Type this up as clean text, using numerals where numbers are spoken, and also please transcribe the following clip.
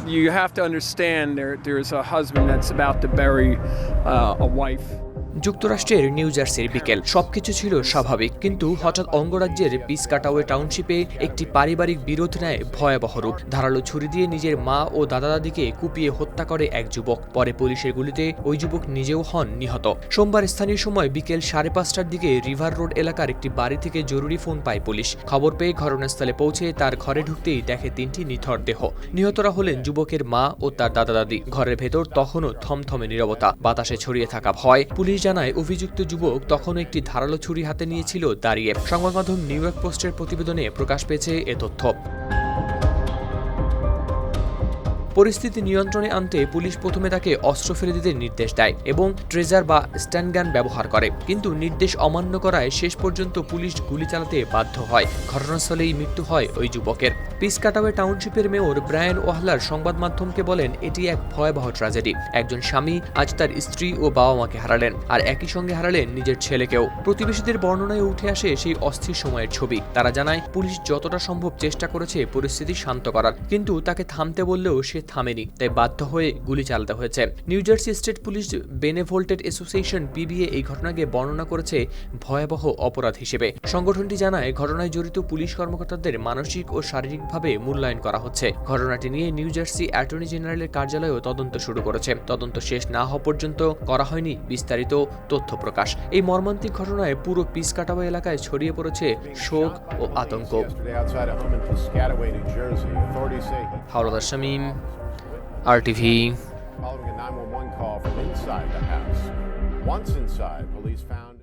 You have to understand there's a husband that's about to bury a wife. যুক্তরাষ্ট্রের new জার্সির বিকেল সবকিছু ছিল স্বাভাবিক, কিন্তু হঠাৎ অঙ্গরাজ্যের পিসকাটাওয়ে টাউনশিপে একটি পারিবারিক বিরোধ নেয় ভয়াবহ রূপ। ধারালো ছুরি দিয়ে নিজের মা ও দাদা দাদিকে কুপিয়ে হত্যা করে এক যুবক। পরে পুলিশের গুলিতে ওই যুবক নিজেও হন নিহত। সোমবার স্থানীয় সময় বিকেল 5:30টার দিকে রিভার রোড এলাকার একটি বাড়ি থেকে জরুরি ফোন পায় পুলিশ। খবর পেয়ে ঘটনাস্থলে পৌঁছে তার ঘরে ঢুকতেই দেখে 3টি নিথর দেহ। নিহতরা হলেন যুবকের মা ও তার দাদা দাদি। ঘরের ভেতর তখনও থমথমে নীরবতা, বাতাসে ছড়িয়ে থাকা ভয়। পুলিশ জানায় অভিযুক্ত যুবক তখনও একটি ধারালো ছুরি হাতে নিয়েছিল দাঁড়িয়ে। সংবাদ মাধ্যম নিউ ইয়র্ক পোস্টের প্রতিবেদনে প্রকাশ পেয়েছে এ তথ্য। পরিস্থিতি নিয়ন্ত্রণে আনতে পুলিশ প্রথমে তাকে অস্ত্র ফেলে দিতে নির্দেশ দেয় এবং ট্রেজার বা স্ট্যান্ডগান ব্যবহার করে, কিন্তু নির্দেশ অমান্য করায় শেষ পর্যন্ত পুলিশ গুলি চালাতে বাধ্য হয়। ঘটনাস্থলেই মৃত্যু হয় ওই যুবকের। পিসকাটাওয়ে টাউনশিপের মেয়র ব্রায়ান ওয়াহলার সংবাদ মাধ্যমকে বলেন, এটি এক ভয়াবহ ট্র্যাজেডি। একজন স্বামী আজ তার স্ত্রী ও বাবা মাকে হারালেন, আর একই সঙ্গে হারালেন নিজের ছেলেকেও। প্রতিবেশীদের বর্ণনায় উঠে আসে সেই অস্থির সময়ের ছবি। তারা জানায় পুলিশ যতটা সম্ভব চেষ্টা করেছে পরিস্থিতি শান্ত করার, কিন্তু তাকে থামতে বললেও সে থামেনি, তাই বাধ্য হয়ে গুলি চালাতে হয়েছে। New Jersey State Police Benevolent Association PBA এই ঘটনাকে বর্ণনা করেছে ভয়াবহ অপরাধ হিসেবে। সংগঠনটি জানায় ঘটনায় জড়িত পুলিশ কর্মকর্তাদের মানসিক ও শারীরিকভাবে মূল্যায়ন করা হচ্ছে। ঘটনাটি নিয়ে নিউ জার্সি অ্যাটর্নি জেনারেলের কার্যালয়ও তদন্ত শুরু করেছে। তদন্ত শেষ না হওয়া পর্যন্ত করা হয়নি বিস্তারিত তথ্য প্রকাশ। এই মর্মান্তিক ঘটনায় পুরো পিসকাটাওয়ে এলাকায় ছড়িয়ে পড়েছে শোক ও আতঙ্ক। Howlader Shamim, RTV. Following a 911 call from inside the house. Once inside, police found